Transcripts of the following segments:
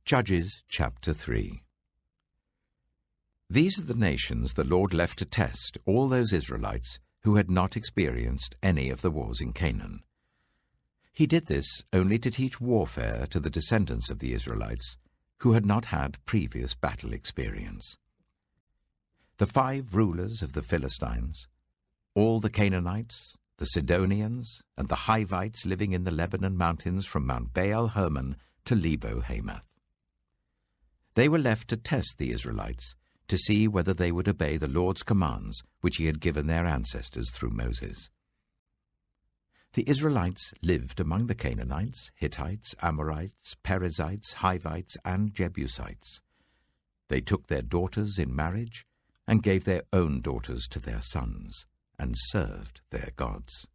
Judges chapter 3. These are the nations the Lord left to test all those Israelites who had not experienced any of the wars in Canaan. He did this only to teach warfare to the descendants of the Israelites who had not had previous battle experience. The 5 rulers of the Philistines, all the Canaanites, the Sidonians, and the Hivites living in the Lebanon mountains from Mount Baal Hermon to Lebo Hamath. They were left to test the Israelites, to see whether they would obey the Lord's commands which he had given their ancestors through Moses. The Israelites lived among the Canaanites, Hittites, Amorites, Perizzites, Hivites, and Jebusites. They took their daughters in marriage and gave their own daughters to their sons, and served their gods.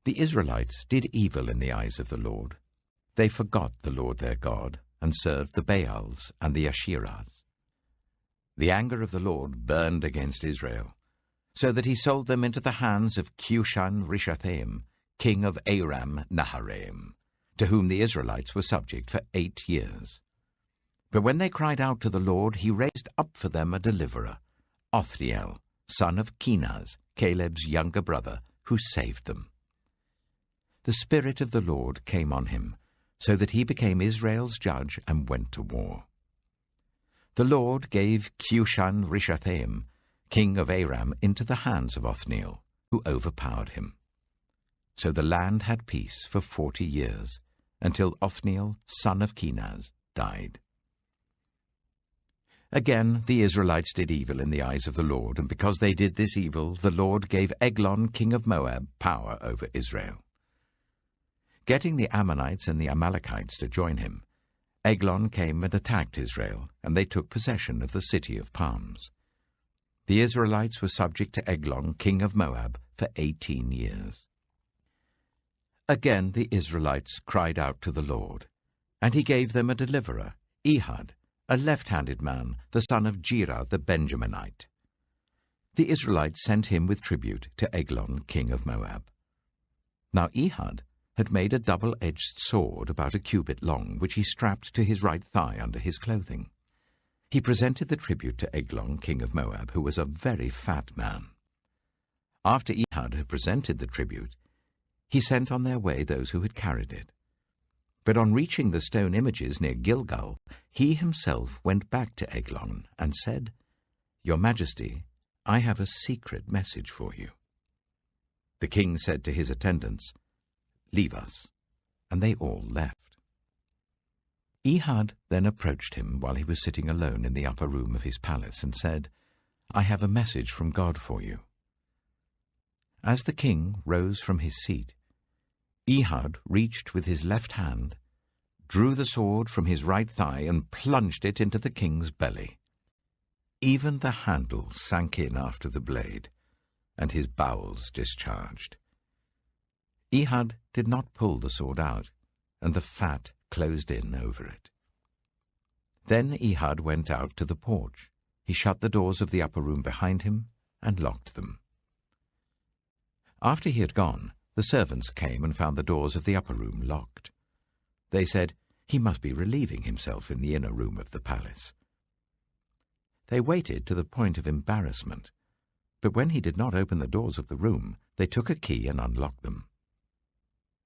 The Israelites did evil in the eyes of the Lord. They forgot the Lord their God, and served the Baals and the Asherahs. The anger of the Lord burned against Israel, so that he sold them into the hands of Cushan-Rishathaim, king of Aram-Naharaim, to whom the Israelites were subject for 8 years. But when they cried out to the Lord, he raised up for them a deliverer, Othniel, son of Kenaz, Caleb's younger brother, who saved them. The Spirit of the Lord came on him, so that he became Israel's judge and went to war. The Lord gave Cushan-Rishathaim, king of Aram, into the hands of Othniel, who overpowered him. So the land had peace for 40 years, until Othniel, son of Kenaz, died. Again the Israelites did evil in the eyes of the Lord, and because they did this evil, the Lord gave Eglon, king of Moab, power over Israel. Getting the Ammonites and the Amalekites to join him, Eglon came and attacked Israel, and they took possession of the city of palms. The Israelites were subject to Eglon, king of Moab, for 18 years. Again the Israelites cried out to the Lord, and he gave them a deliverer, Ehud, a left-handed man, the son of Gera the Benjaminite. The Israelites sent him with tribute to Eglon, king of Moab. Now Ehud had made a double-edged sword about a cubit long, which he strapped to his right thigh under his clothing. He presented the tribute to Eglon, king of Moab, who was a very fat man. After Ehud had presented the tribute, he sent on their way those who had carried it. But on reaching the stone images near Gilgal, he himself went back to Eglon and said, "Your Majesty, I have a secret message for you." The king said to his attendants, "Leave us," and they all left. Ehud then approached him while he was sitting alone in the upper room of his palace and said, "I have a message from God for you." As the king rose from his seat, Ehud reached with his left hand, drew the sword from his right thigh, and plunged it into the king's belly. Even the handle sank in after the blade, and his bowels discharged. Ehud did not pull the sword out, and the fat closed in over it. Then Ehud went out to the porch. He shut the doors of the upper room behind him and locked them. After he had gone, the servants came and found the doors of the upper room locked. They said, "He must be relieving himself in the inner room of the palace." They waited to the point of embarrassment, but when he did not open the doors of the room, they took a key and unlocked them.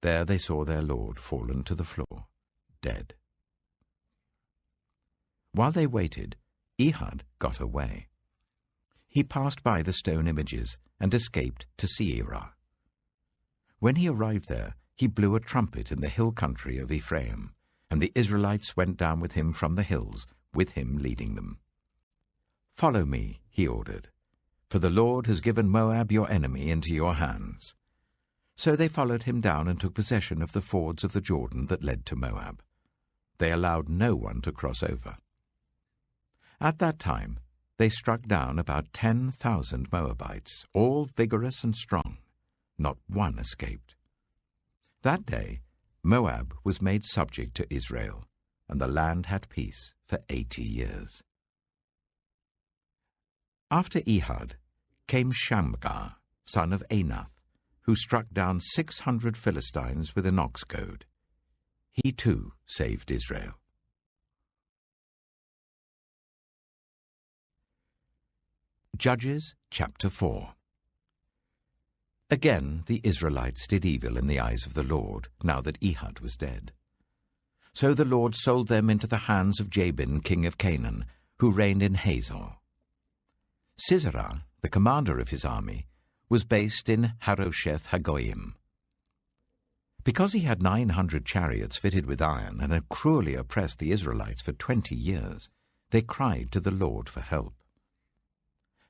There they saw their lord fallen to the floor, dead. While they waited, Ehud got away. He passed by the stone images and escaped to Seirah. When he arrived there, he blew a trumpet in the hill country of Ephraim, and the Israelites went down with him from the hills, with him leading them. "Follow me," he ordered, "for the Lord has given Moab your enemy into your hands." So they followed him down and took possession of the fords of the Jordan that led to Moab. They allowed no one to cross over. At that time, they struck down about 10,000 Moabites, all vigorous and strong. Not one escaped. That day, Moab was made subject to Israel, and the land had peace for 80 years. After Ehud came Shamgar, son of Anath, who struck down 600 Philistines with an ox goad. he too saved Israel. Judges chapter 4. Again the Israelites did evil in the eyes of the Lord, now that Ehud was dead. So the Lord sold them into the hands of Jabin, king of Canaan, who reigned in Hazor. Sisera, the commander of his army, was based in Harosheth Hagoyim. Because he had 900 chariots fitted with iron and had cruelly oppressed the Israelites for 20 years, they cried to the Lord for help.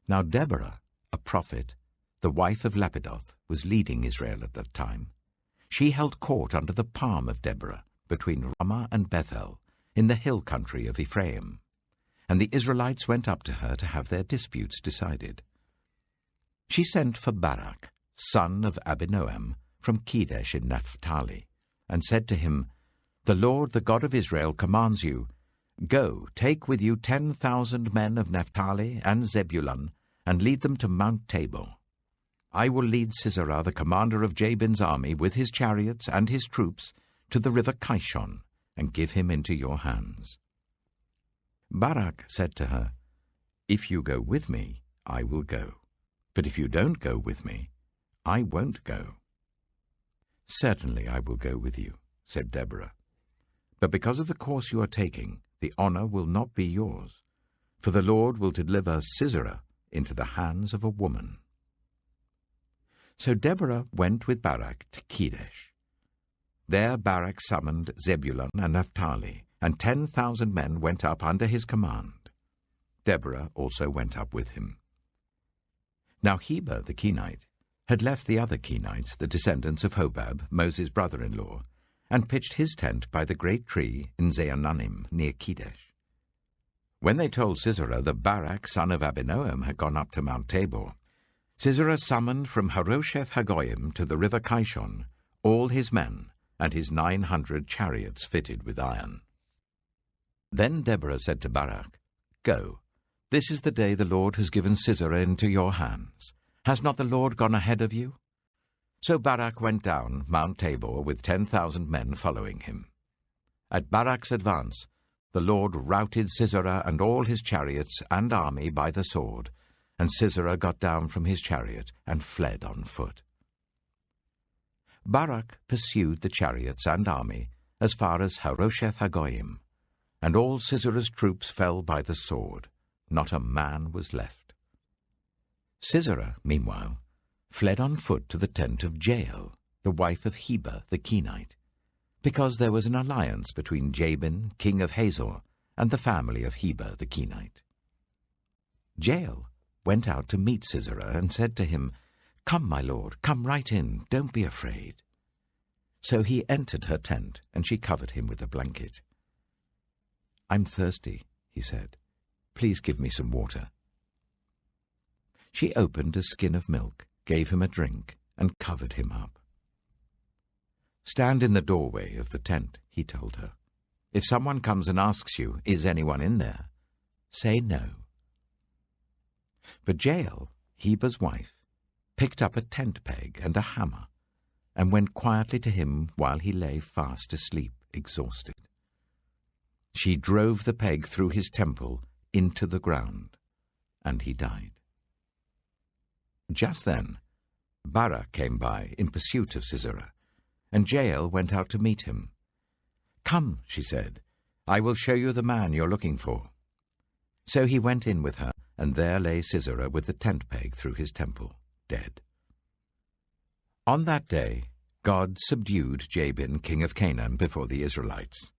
Now Deborah, a prophet, the wife of Lapidoth, was leading Israel at that time. She held court under the palm of Deborah, between Ramah and Bethel, in the hill country of Ephraim, and the Israelites went up to her to have their disputes decided. She sent for Barak, son of Abinoam, from Kedesh in Naphtali, and said to him, "The Lord, the God of Israel, commands you, Go, take with you 10,000 men of Naphtali and Zebulun, and lead them to Mount Tabor. I will lead Sisera, the commander of Jabin's army, with his chariots and his troops, to the river Kishon, and give him into your hands." Barak said to her, "If you go with me, I will go. But if you don't go with me, I won't go." "Certainly I will go with you," said Deborah. "But because of the course you are taking, the honor will not be yours, for the Lord will deliver Sisera into the hands of a woman." So Deborah went with Barak to Kedesh. There Barak summoned Zebulun and Naphtali, and 10,000 men went up under his command. Deborah also went up with him. Now Heber the Kenite had left the other Kenites, the descendants of Hobab, Moses' brother-in-law, and pitched his tent by the great tree in Zaanannim near Kedesh. When they told Sisera that Barak, son of Abinoam, had gone up to Mount Tabor, Sisera summoned from Harosheth Hagoyim to the river Kishon all his men and his 900 chariots fitted with iron. Then Deborah said to Barak, "Go, this is the day the Lord has given Sisera into your hands. Has not the Lord gone ahead of you?" So Barak went down Mount Tabor with 10,000 men following him. At Barak's advance, the Lord routed Sisera and all his chariots and army by the sword, and Sisera got down from his chariot and fled on foot. Barak pursued the chariots and army as far as Harosheth Hagoyim, and all Sisera's troops fell by the sword. Not a man was left. Sisera, meanwhile, fled on foot to the tent of Jael, the wife of Heber the Kenite, because there was an alliance between Jabin, king of Hazor, and the family of Heber the Kenite. Jael went out to meet Sisera and said to him, "Come, my lord, come right in, don't be afraid." So he entered her tent, and she covered him with a blanket. "I'm thirsty," he said. "Please give me some water." She opened a skin of milk, gave him a drink, and covered him up. "Stand in the doorway of the tent," he told her. "If someone comes and asks you, 'Is anyone in there?' say no." But Jael, Heber's wife, picked up a tent peg and a hammer, and went quietly to him while he lay fast asleep, exhausted. She drove the peg through his temple into the ground, and he died. Just then, Barak came by in pursuit of Sisera, and Jael went out to meet him. "Come," she said, "I will show you the man you're looking for." So he went in with her, and there lay Sisera with the tent peg through his temple, dead. On that day, God subdued Jabin, king of Canaan, before the Israelites.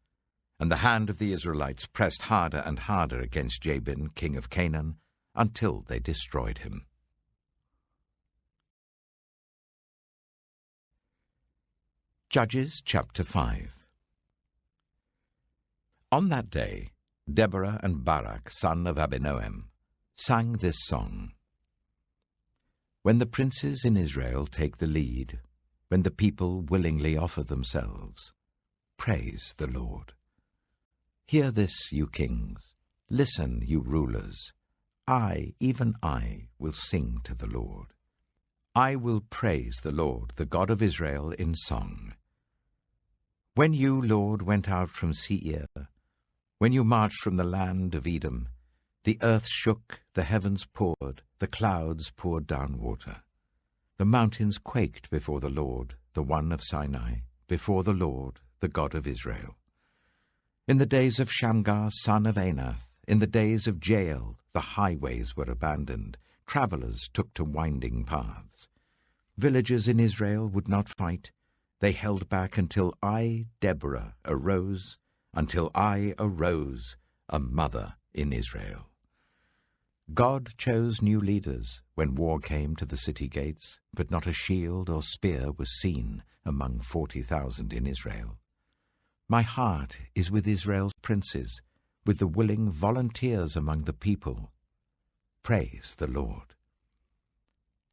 And the hand of the Israelites pressed harder and harder against Jabin, king of Canaan, until they destroyed him. Judges chapter 5. On that day, Deborah and Barak, son of Abinoam, sang this song. When the princes in Israel take the lead, when the people willingly offer themselves, praise the Lord. Hear this, you kings. Listen, you rulers. I, even I, will sing to the Lord. I will praise the Lord, the God of Israel, in song. When you, Lord, went out from Seir, when you marched from the land of Edom, the earth shook, the heavens poured, the clouds poured down water. The mountains quaked before the Lord, the one of Sinai, before the Lord, the God of Israel. In the days of Shamgar, son of Anath, in the days of Jael, the highways were abandoned. Travelers took to winding paths. Villagers in Israel would not fight. They held back until I, Deborah, arose, until I arose, a mother in Israel. God chose new leaders when war came to the city gates, but not a shield or spear was seen among 40,000 in Israel. My heart is with Israel's princes, with the willing volunteers among the people. Praise the Lord.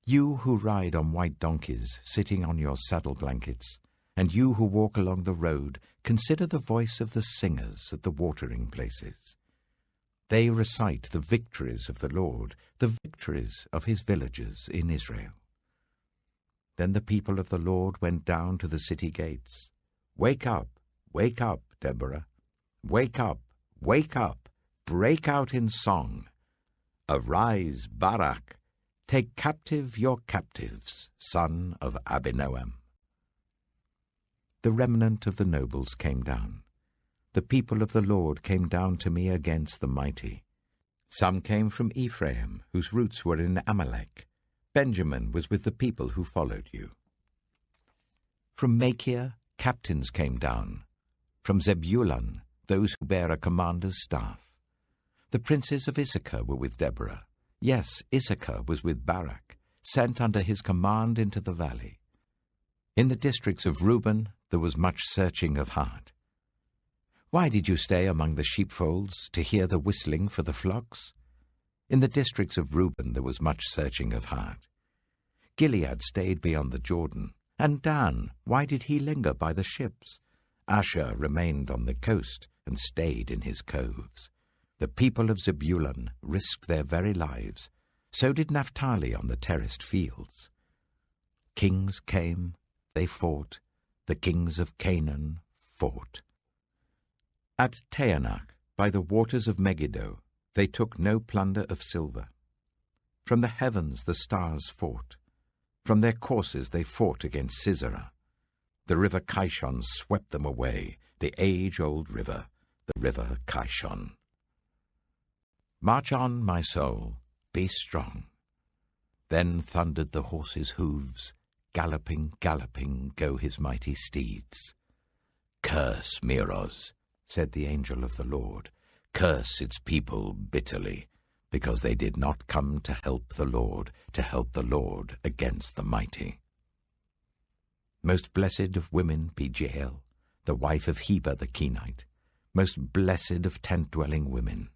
You who ride on white donkeys, sitting on your saddle blankets, and you who walk along the road, consider the voice of the singers at the watering places. They recite the victories of the Lord, the victories of his villages in Israel. Then the people of the Lord went down to the city gates. Wake up, Deborah. Wake up, break out in song. Arise, Barak, take captive your captives, son of Abinoam. The remnant of the nobles came down. The people of the Lord came down to me against the mighty. Some came from Ephraim, whose roots were in Amalek. Benjamin was with the people who followed you. From Machir, captains came down. From Zebulun, those who bear a commander's staff. The princes of Issachar were with Deborah. Yes, Issachar was with Barak, sent under his command into the valley. In the districts of Reuben there was much searching of heart. Why did you stay among the sheepfolds to hear the whistling for the flocks? In the districts of Reuben there was much searching of heart. Gilead stayed beyond the Jordan. And Dan, why did he linger by the ships? Asher remained on the coast and stayed in his coves. The people of Zebulun risked their very lives. So did Naphtali on the terraced fields. Kings came, they fought. The kings of Canaan fought. At Taanach, by the waters of Megiddo, they took no plunder of silver. From the heavens the stars fought. From their courses they fought against Sisera. The river Kishon swept them away, the age-old river, the river Kishon. March on, my soul, be strong. Then thundered the horse's hooves, galloping, galloping go his mighty steeds. Curse Meroz, said the angel of the Lord, curse its people bitterly, because they did not come to help the Lord against the mighty. Most blessed of women be Jael, the wife of Heber the Kenite, most blessed of tent-dwelling women.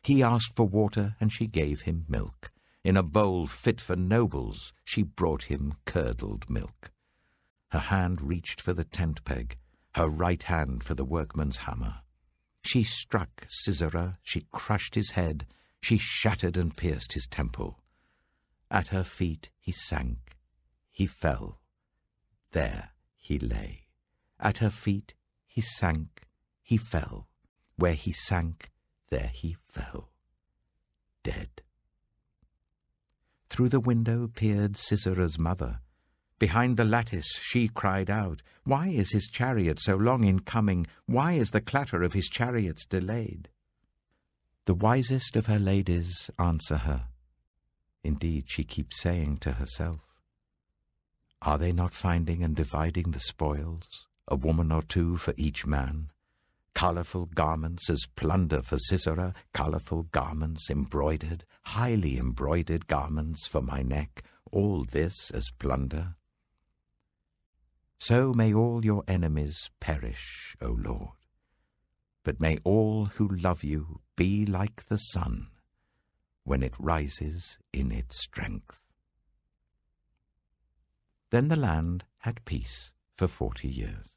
He asked for water, and she gave him milk. In a bowl fit for nobles, she brought him curdled milk. Her hand reached for the tent peg, her right hand for the workman's hammer. She struck Sisera, she crushed his head, she shattered and pierced his temple. At her feet he sank, he fell. There he lay. At her feet he sank, he fell. Where he sank, there he fell, dead. Through the window peered Sisera's mother. Behind the lattice she cried out, "Why is his chariot so long in coming? Why is the clatter of his chariots delayed?" The wisest of her ladies answer her. Indeed, she keeps saying to herself, "Are they not finding and dividing the spoils, a woman or two for each man? Colourful garments as plunder for Sisera, colourful garments embroidered, highly embroidered garments for my neck, all this as plunder. So may all your enemies perish, O Lord, but may all who love you be like the sun when it rises in its strength." Then the land had peace for 40 years.